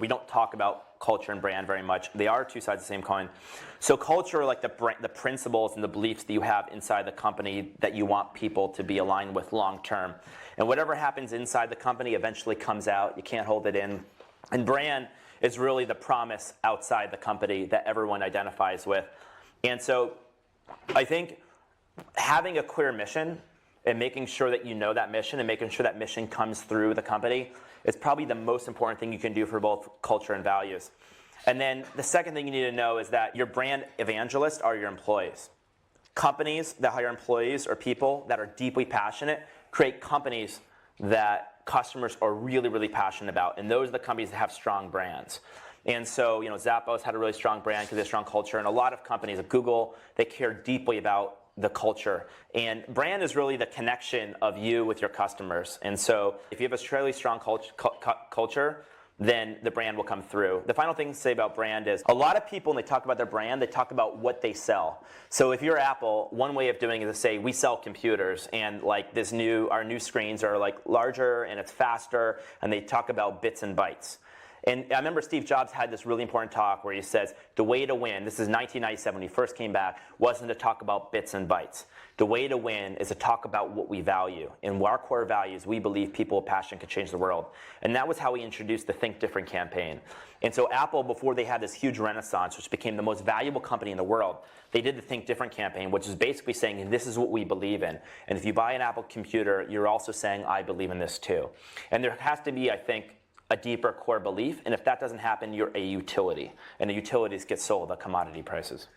We don't talk about culture and brand very much. They are two sides of the same coin. So culture, like the principles and the beliefs that you have inside the company that you want people to be aligned with long term. And whatever happens inside the company eventually comes out. You can't hold it in. And brand is really the promise outside the company that everyone identifies with. And so I think having a clear mission and making sure that you know that mission and making sure that mission comes through the company is probably the most important thing you can do for both culture and values. And then the second thing you need to know is that your brand evangelists are your employees. Companies that hire employees or people that are deeply passionate create companies that customers are really, really passionate about. And those are the companies that have strong brands. And so, Zappos had a really strong brand because they have strong culture. And a lot of companies, like Google, they care deeply about the culture. And brand is really the connection of you with your customers. And so if you have a really strong culture, then the brand will come through. The final thing to say about brand is a lot of people, when they talk about their brand, they talk about what they sell. So if you're Apple, one way of doing it is to say, we sell computers, and like our new screens are like larger and it's faster, and they talk about bits and bytes. And I remember Steve Jobs had this really important talk where he says, the way to win, this is 1997 when he first came back, wasn't to talk about bits and bytes. The way to win is to talk about what we value. In our core values, we believe people with passion can change the world. And that was how he introduced the Think Different campaign. And so Apple, before they had this huge renaissance, which became the most valuable company in the world, they did the Think Different campaign, which is basically saying, this is what we believe in. And if you buy an Apple computer, you're also saying, I believe in this too. And there has to be, I think, a deeper core belief, and if that doesn't happen, you're a utility, and the utilities get sold at commodity prices.